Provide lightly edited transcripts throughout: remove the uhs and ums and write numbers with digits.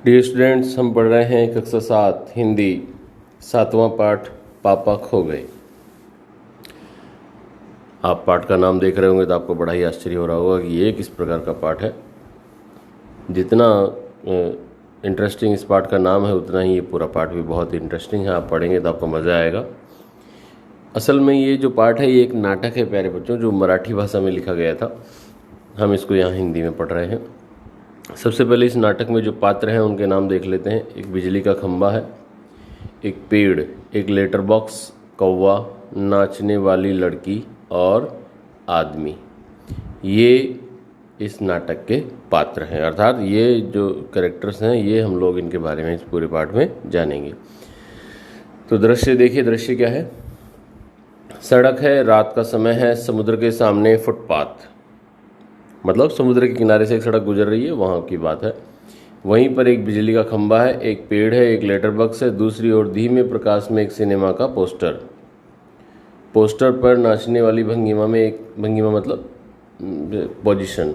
Dear students, हम पढ़ रहे हैं कक्षा 7 हिंदी 7वां पाठ पापा खो गए। आप पाठ का नाम देख रहे होंगे तो आपको बड़ा ही आश्चर्य हो रहा होगा कि ये किस प्रकार का पाठ है। जितना इंटरेस्टिंग इस पाठ का नाम है उतना ही ये पूरा पाठ भी बहुत इंटरेस्टिंग है। आप पढ़ेंगे तो आपको मज़ा आएगा। असल में ये जो पाठ है ये एक नाटक है प्यारे बच्चों, जो मराठी भाषा में लिखा गया था। हम इसको यहाँ हिंदी में पढ़ रहे हैं। सबसे पहले इस नाटक में जो पात्र हैं उनके नाम देख लेते हैं। एक बिजली का खंभा है, एक पेड़, एक लेटर बॉक्स, कौवा, नाचने वाली लड़की और आदमी। ये इस नाटक के पात्र हैं, अर्थात ये जो कैरेक्टर्स हैं ये हम लोग इनके बारे में इस पूरे पाठ में जानेंगे। तो दृश्य देखिए, दृश्य क्या है। सड़क है, रात का समय है, समुद्र के सामने फुटपाथ, मतलब समुद्र के किनारे से एक सड़क गुजर रही है, वहाँ की बात है। वहीं पर एक बिजली का खंभा है, एक पेड़ है, एक लेटर बॉक्स है, दूसरी ओर धीमे प्रकाश में एक सिनेमा का पोस्टर। पोस्टर पर नाचने वाली भंगिमा में एक, भंगिमा मतलब पोजीशन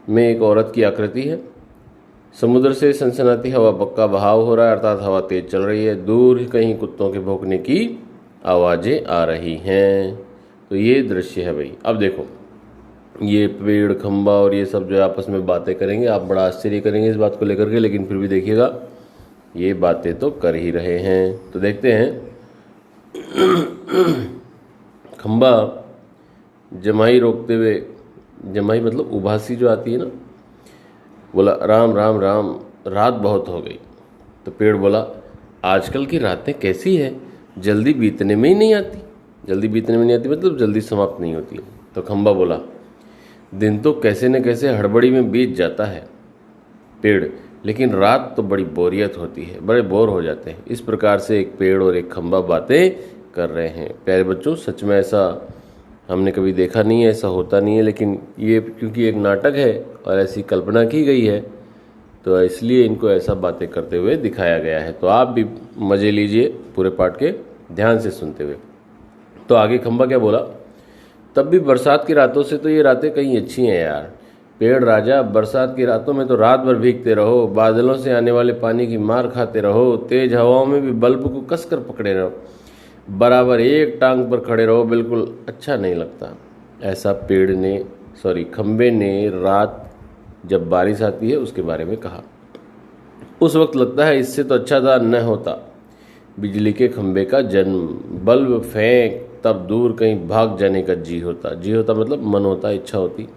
में एक औरत की आकृति है। समुद्र से सनसनाती हवा का बहाव हो रहा है, अर्थात हवा तेज चल रही है। दूर कहीं कुत्तों के भौंकने की आवाज़ें आ रही हैं। तो ये दृश्य है भाई। अब देखो, ये पेड़, खंबा और ये सब जो आपस में बातें करेंगे, आप बड़ा आश्चर्य करेंगे इस बात को लेकर के, लेकिन फिर भी देखिएगा ये बातें तो कर ही रहे हैं। तो देखते हैं। खंबा जमाई रोकते हुए, जमाई मतलब उभासी जो आती है ना, बोला राम राम राम, रात बहुत हो गई। तो पेड़ बोला आजकल की रातें कैसी है, जल्दी बीतने में ही नहीं आती। जल्दी बीतने में नहीं आती मतलब जल्दी समाप्त नहीं होती। तो खंबा बोला दिन तो कैसे न कैसे हड़बड़ी में बीत जाता है। पेड़ लेकिन रात तो बड़ी बोरियत होती है, बड़े बोर हो जाते हैं। इस प्रकार से एक पेड़ और एक खंबा बातें कर रहे हैं। प्यारे बच्चों, सच में ऐसा हमने कभी देखा नहीं है, ऐसा होता नहीं है, लेकिन ये क्योंकि एक नाटक है और ऐसी कल्पना की गई है तो इसलिए इनको ऐसा बातें करते हुए दिखाया गया है। तो आप भी मज़े लीजिए पूरे पाठ के, ध्यान से सुनते हुए। तो आगे खंबा क्या बोला, तब भी बरसात की रातों से तो ये रातें कहीं अच्छी हैं यार। पेड़ राजा, बरसात की रातों में तो रात भर भीगते रहो, बादलों से आने वाले पानी की मार खाते रहो, तेज हवाओं में भी बल्ब को कसकर पकड़े रहो, बराबर एक टांग पर खड़े रहो, बिल्कुल अच्छा नहीं लगता। ऐसा पेड़ ने, खंबे ने रात जब बारिश आती है उसके बारे में कहा। उस वक्त लगता है इससे तो अच्छा था न होता बिजली के खंबे का जन्म। बल्ब फेंक तब दूर कहीं भाग जाने का जी होता। जी होता मतलब मन होता, इच्छा होती।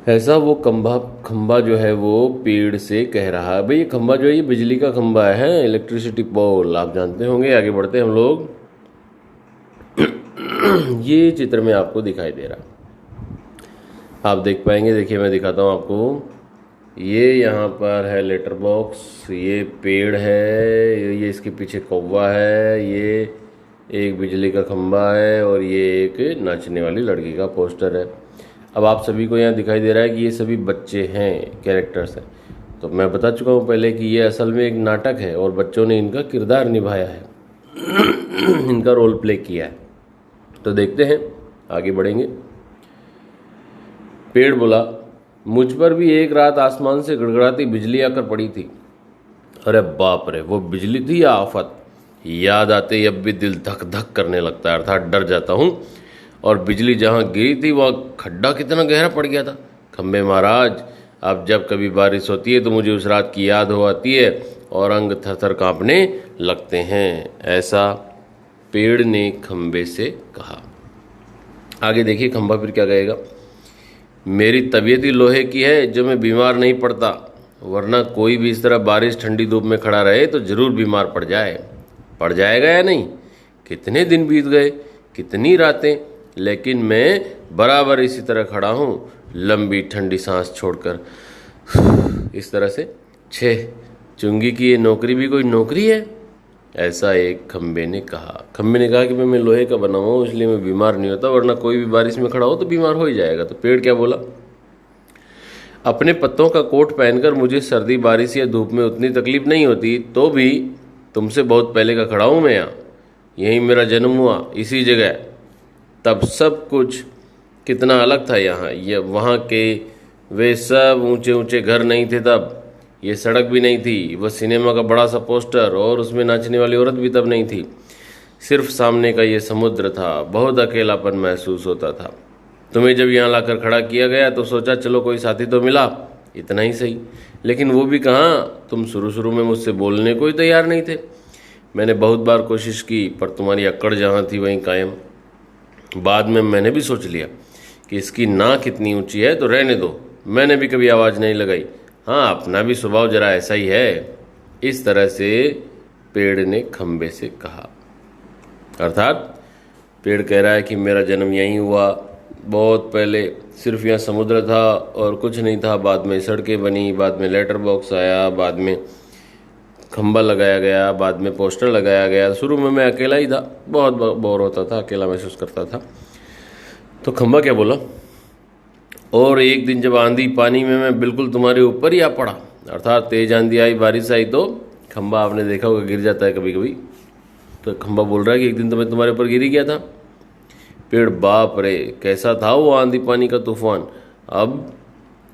ऐसा वो खंबा जो है वो पेड़ से कह रहा है। भाई ये खंबा जो है ये बिजली का खंबा है, इलेक्ट्रिसिटी पोल, आप जानते होंगे। आगे बढ़ते हम लोग। ये चित्र में आपको दिखाई दे रहा, आप देख पाएंगे। देखिए मैं दिखाता हूँ आपको। ये यहाँ पर है लेटर बॉक्स, ये पेड़ है, ये इसके पीछे कौवा है, ये एक बिजली का खंबा है और ये एक नाचने वाली लड़की का पोस्टर है। अब आप सभी को यहाँ दिखाई दे रहा है कि ये सभी बच्चे हैं, कैरेक्टर्स हैं। तो मैं बता चुका हूँ पहले कि ये असल में एक नाटक है और बच्चों ने इनका किरदार निभाया है, इनका रोल प्ले किया है। तो देखते हैं, आगे बढ़ेंगे। पेड़ बोला मुझ पर भी एक रात आसमान से गड़गड़ाती बिजली आकर पड़ी थी। अरे बाप रे, वो बिजली थी या आफत, याद आते ही अब भी दिल धक धक करने लगता है, अर्थात डर जाता हूँ। और बिजली जहाँ गिरी थी वहाँ खड्डा कितना गहरा पड़ गया था। खंबे महाराज, अब जब कभी बारिश होती है तो मुझे उस रात की याद हो आती है और अंग थर थर काँपने लगते हैं। ऐसा पेड़ ने खंबे से कहा। आगे देखिए खंबा फिर क्या कहेगा। मेरी तबीयत ही लोहे की है जो मैं बीमार नहीं पड़ता, वरना कोई भी इस तरह बारिश ठंडी धूप में खड़ा रहे तो जरूर बीमार पड़ जाए। पड़ जाएगा या नहीं, कितने दिन बीत गए, कितनी रातें, लेकिन मैं बराबर इसी तरह खड़ा हूँ, लंबी ठंडी सांस छोड़कर। इस तरह से छः चुंगी की ये नौकरी भी कोई नौकरी है, ऐसा एक खंबे ने कहा। खंबे ने कहा कि मैं लोहे का बना हुआ हूँ इसलिए मैं बीमार नहीं होता, वरना कोई भी बारिश में खड़ा हो तो बीमार हो ही जाएगा। तो पेड़ क्या बोला, अपने पत्तों का कोट पहनकर मुझे सर्दी बारिश या धूप में उतनी तकलीफ नहीं होती, तो भी तुमसे बहुत पहले का खड़ा हूँ मैं यहाँ, यहीं मेरा जन्म हुआ, इसी जगह। तब सब कुछ कितना अलग था यहाँ, ये वहाँ के वे सब ऊंचे ऊंचे घर नहीं थे तब, ये सड़क भी नहीं थी, वह सिनेमा का बड़ा सा पोस्टर, और उसमें नाचने वाली औरत भी तब नहीं थी। सिर्फ सामने का ये समुद्र था। बहुत अकेलापन महसूस होता था। तुम्हें जब यहाँ लाकर खड़ा किया गया तो सोचा चलो कोई साथी तो मिला, इतना ही सही। लेकिन वो भी कहाँ, तुम शुरू शुरू में मुझसे बोलने को ही तैयार नहीं थे। मैंने बहुत बार कोशिश की पर तुम्हारी अक्कड़ जहाँ थी वहीं कायम। बाद में मैंने भी सोच लिया कि इसकी नाक इतनी ऊंची है तो रहने दो। मैंने भी कभी आवाज़ नहीं लगाई। हाँ, अपना भी स्वभाव जरा ऐसा ही है। इस तरह से पेड़ ने खंबे से कहा। अर्थात पेड़ कह रहा है कि मेरा जन्म यहीं हुआ, बहुत पहले सिर्फ यहाँ समुद्र था और कुछ नहीं था। बाद में सड़कें बनी, बाद में लेटर बॉक्स आया, बाद में खंबा लगाया गया, बाद में पोस्टर लगाया गया। शुरू में मैं अकेला ही था, बहुत बोर होता था, अकेला महसूस करता था। तो खंबा क्या बोला, और एक दिन जब आंधी पानी में मैं बिल्कुल तुम्हारे ऊपर ही आ पड़ा। अर्थात तेज आंधी आई, बारिश आई तो खंबा आपने देखा होगा गिर जाता है कभी कभी। तो खंबा बोल रहा है कि एक दिन तो मैं तुम्हारे ऊपर गिर ही गया था। पेड़, बाप रे कैसा था वो आंधी पानी का तूफान। अब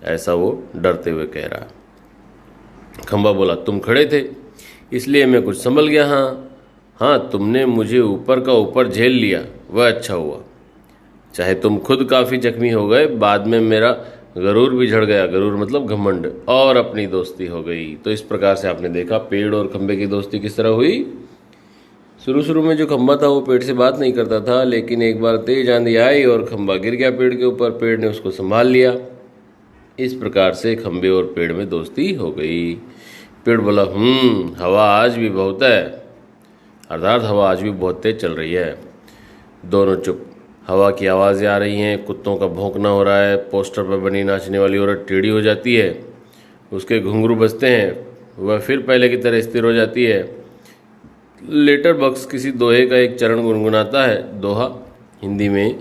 ऐसा वो डरते हुए कह रहा है। खंबा बोला, तुम खड़े थे इसलिए मैं कुछ संभल गया। हाँ, तुमने मुझे ऊपर का ऊपर झेल लिया, वह अच्छा हुआ। चाहे तुम खुद काफ़ी जख्मी हो गए, बाद में मेरा गरूर भी झड़ गया। गरूर मतलब घमंड, और अपनी दोस्ती हो गई। तो इस प्रकार से आपने देखा पेड़ और खंबे की दोस्ती किस तरह हुई। शुरू शुरू में जो खंबा था वो पेड़ से बात नहीं करता था, लेकिन एक बार तेज आंधी आई और खंबा गिर गया पेड़ के ऊपर। पेड़ ने उसको संभाल लिया। इस प्रकार से खंबे और पेड़ में दोस्ती हो गई। पेड़ बोला, हवा आज भी बहुत है। अर्थात हवा आज भी बहुत तेज चल रही है। दोनों चुप। हवा की आवाज़ें आ रही हैं, कुत्तों का भौंकना हो रहा है, पोस्टर पर बनी नाचने वाली औरत टेढ़ी हो जाती है, उसके घुंघरू बजते हैं, वह फिर पहले की तरह स्थिर हो जाती है। लेटर बॉक्स किसी दोहे का एक चरण गुनगुनाता है। दोहा हिंदी में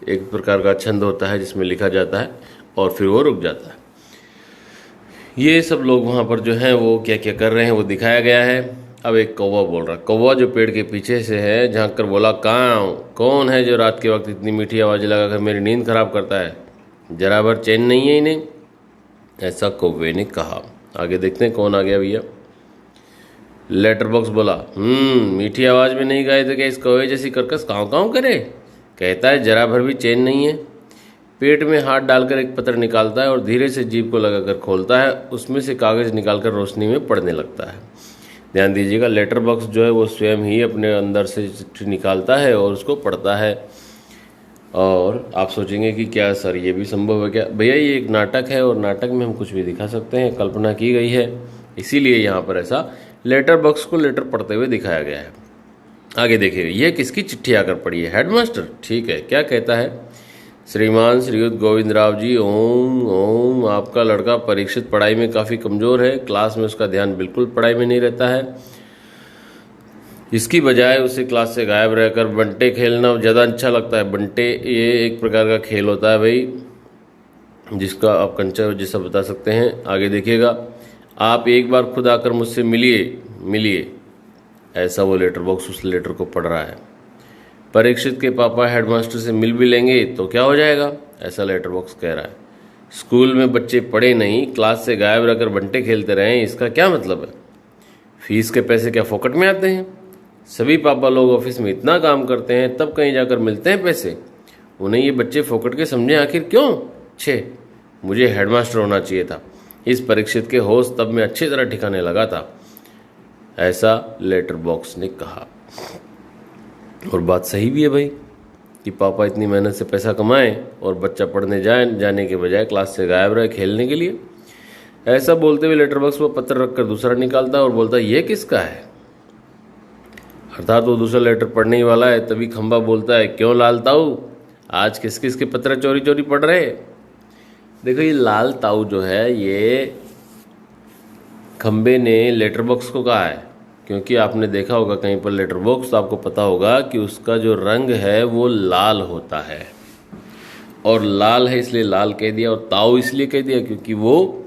एक प्रकार का छंद होता है जिसमें लिखा जाता है और फिर वो रुक जाता है। ये सब लोग वहाँ पर जो हैं वो क्या क्या कर रहे हैं वो दिखाया गया है। अब एक कौवा बोल रहा है। कौवा जो पेड़ के पीछे से है झांक कर बोला, कौन है जो रात के वक्त इतनी मीठी आवाज़ लगाकर मेरी नींद खराब करता है? जरा भर चैन नहीं है इन्हें। ऐसा कौवे ने कहा। आगे देखते हैं कौन आ गया भैया। लेटर बॉक्स बोला, मीठी आवाज़ में नहीं गाए तो क्या इस कौवे जैसी कर्कश काँव काँव करे? कहता है जरा भर भी चैन नहीं है। पेट में हाथ डालकर एक पत्र निकालता है और धीरे से जीभ को लगाकर खोलता है। उसमें से कागज़ निकालकर रोशनी में पढ़ने लगता है। ध्यान दीजिएगा, लेटर बॉक्स जो है वो स्वयं ही अपने अंदर से चिट्ठी निकालता है और उसको पढ़ता है। और आप सोचेंगे कि क्या सर ये भी संभव है क्या? भैया ये एक नाटक है और नाटक में हम कुछ भी दिखा सकते हैं, कल्पना की गई है, इसीलिए यहाँ पर ऐसा लेटर बॉक्स को लेटर पढ़ते हुए दिखाया गया है। आगे देखिए, यह किसकी चिट्ठी आकर पड़ी है? हेडमास्टर। ठीक है, क्या कहता है? श्रीमान श्रीयुत गोविंद राव जी, ओम आपका लड़का परीक्षित पढ़ाई में काफ़ी कमज़ोर है। क्लास में उसका ध्यान बिल्कुल पढ़ाई में नहीं रहता है। इसकी बजाय उसे क्लास से गायब रहकर बंटे खेलना ज़्यादा अच्छा लगता है। बंटे ये एक प्रकार का खेल होता है भाई, जिसका आप कंचा जैसा बता सकते हैं। आगे देखिएगा, आप एक बार खुद आकर मुझसे मिलिए। ऐसा वो लेटर बॉक्स उस लेटर को पढ़ रहा है। परीक्षित के पापा हेडमास्टर से मिल भी लेंगे तो क्या हो जाएगा? ऐसा लेटर बॉक्स कह रहा है। स्कूल में बच्चे पढ़े नहीं, क्लास से गायब रहकर बंटे खेलते रहें, इसका क्या मतलब है? फीस के पैसे क्या फोकट में आते हैं? सभी पापा लोग ऑफिस में इतना काम करते हैं तब कहीं जाकर मिलते हैं पैसे। उन्हें ये बच्चे फोकट के समझे आखिर क्यों? मुझे हेडमास्टर होना चाहिए था। इस परीक्षित के होश तब मैं अच्छी तरह ठिकाने लगा था। ऐसा लेटर बॉक्स ने कहा। और बात सही भी है भाई कि पापा इतनी मेहनत से पैसा कमाएं और बच्चा पढ़ने जाने के बजाय क्लास से गायब रहे खेलने के लिए। ऐसा बोलते हुए लेटर बॉक्स पर पत्र रखकर दूसरा निकालता है और बोलता है ये किसका है? अर्थात वो दूसरा लेटर पढ़ने ही वाला है। तभी खंबा बोलता है, क्यों लाल ताऊ, आज किस किस के पत्र चोरी चोरी पढ़ रहे? देखो ये लाल ताऊ जो है ये खंबे ने लेटर बॉक्स को कहा है, क्योंकि आपने देखा होगा कहीं पर लेटर बॉक्स तो आपको पता होगा कि उसका जो रंग है वो लाल होता है। और लाल है इसलिए लाल कह दिया, और ताऊ इसलिए कह दिया क्योंकि वो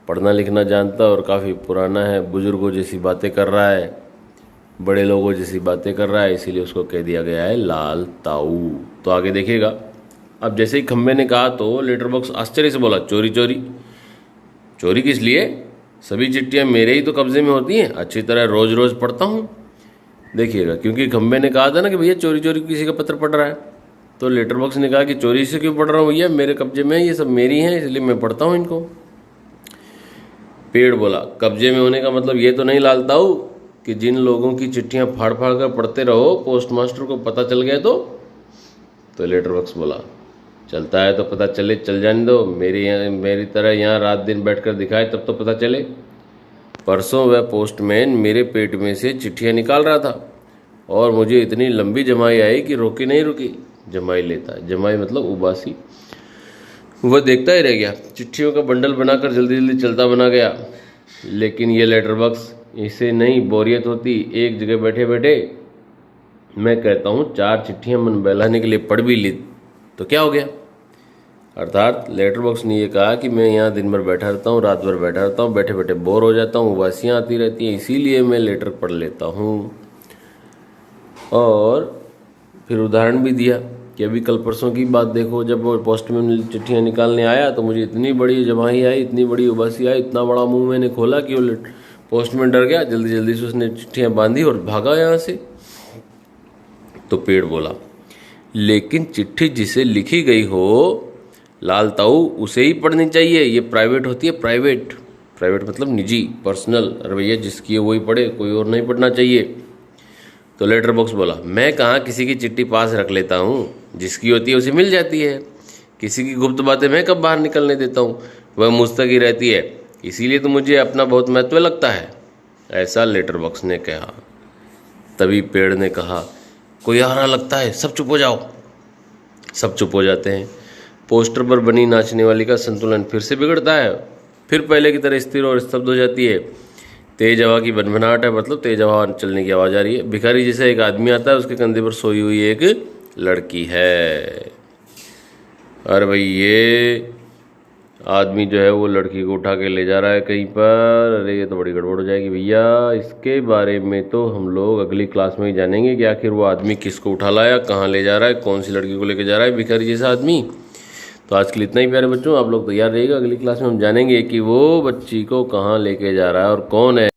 पढ़ना लिखना जानता और काफ़ी पुराना है, बुजुर्गों जैसी बातें कर रहा है, बड़े लोगों जैसी बातें कर रहा है, इसीलिए उसको कह दिया गया है लाल ताऊ। तो आगे देखिएगा, अब जैसे ही खंबे ने कहा तो लेटर बॉक्स आश्चर्य से बोला, चोरी चोरी? चोरी किस लिए? सभी चिट्ठियाँ मेरे ही तो कब्जे में होती हैं, अच्छी तरह रोज़ रोज़ पढ़ता हूँ। देखिएगा, क्योंकि खंबे ने कहा था ना कि भैया चोरी चोरी किसी का पत्र पढ़ रहा है, तो लेटर बॉक्स ने कहा कि चोरी से क्यों पढ़ रहा हूँ भैया, मेरे कब्जे में है, ये सब मेरी हैं, इसलिए मैं पढ़ता हूँ इनको। पेड़ बोला, कब्जे में होने का मतलब ये तो नहीं लालताऊ कि जिन लोगों की चिट्ठियाँ फाड़ फाड़ कर पढ़ते रहो पोस्ट मास्टर को पता चल गया तो लेटर बॉक्स बोला, चलता है तो पता चले, चल जाने दो, मेरी तरह यहाँ रात दिन बैठकर दिखाए तब तो पता चले। परसों वह पोस्टमैन मेरे पेट में से चिट्ठियाँ निकाल रहा था और मुझे इतनी लंबी जमाई आई कि रोकी नहीं रुकी। जमाई लेता, जमाई मतलब उबासी। वह देखता ही रह गया, चिट्ठियों का बंडल बनाकर जल्दी जल्दी चलता बना गया। लेकिन ये लेटर बॉक्स, इसे नहीं बोरियत होती एक जगह बैठे बैठे। मैं कहता हूँ 4 चिट्ठियाँ मन बहलाने के लिए पढ़ भी ली तो क्या हो गया। अर्थात लेटर बॉक्स ने ये कहा कि मैं यहाँ दिन भर बैठा रहता हूँ, रात भर बैठा रहता हूँ, बैठे बैठे बोर हो जाता हूँ, उबासियाँ आती रहती हैं, इसीलिए मैं लेटर पढ़ लेता हूँ। और फिर उदाहरण भी दिया कि अभी कल परसों की बात देखो, जब वो पोस्टमैन चिट्ठियाँ निकालने आया तो मुझे इतनी बड़ी जमाई आई, इतनी बड़ी उबासी आई, इतना बड़ा मुंह मैंने खोला कि वो पोस्टमैन डर गया, जल्दी जल्दी से उसने चिट्ठियाँ बांधी और भागा यहाँ से। तो पेड़ बोला, लेकिन चिट्ठी जिसे लिखी गई हो लालताऊ उसे ही पढ़नी चाहिए, ये प्राइवेट होती है, प्राइवेट। प्राइवेट मतलब निजी, पर्सनल। अरे भैया जिसकी है वही पढ़े, कोई और नहीं पढ़ना चाहिए। तो लेटर बॉक्स बोला, मैं कहाँ किसी की चिट्ठी पास रख लेता हूँ, जिसकी होती है उसे मिल जाती है, किसी की गुप्त बातें मैं कब बाहर निकलने देता हूँ, वह मुझ तक ही रहती है, इसीलिए तो मुझे अपना बहुत महत्व लगता है, ऐसा लेटर बॉक्स ने कहा। तभी पेड़ ने कहा, कोई आ रहा लगता है, सब चुप हो जाओ। सब चुप हो जाते हैं। पोस्टर पर बनी नाचने वाली का संतुलन फिर से बिगड़ता है, फिर पहले की तरह स्थिर और स्तब्ध हो जाती है। तेज हवा की भनभनाहट है, मतलब तेज हवा चलने की आवाज़ आ रही है। भिखारी जैसा एक आदमी आता है, उसके कंधे पर सोई हुई एक लड़की है। अरे भाई ये आदमी जो है वो लड़की को उठा के ले जा रहा है कहीं पर। अरे ये तो बड़ी गड़बड़ हो जाएगी भैया, इसके बारे में तो हम लोग अगली क्लास में ही जानेंगे कि आखिर वो आदमी किसको उठा लाया, कहाँ ले जा रहा है, कौन सी लड़की को लेके जा रहा है भिखारी जैसा आदमी। तो आज के लिए इतना ही प्यारे बच्चों, आप लोग तैयार रहिएगा, अगली क्लास में हम जानेंगे कि वो बच्ची को कहाँ लेके जा रहा है और कौन है।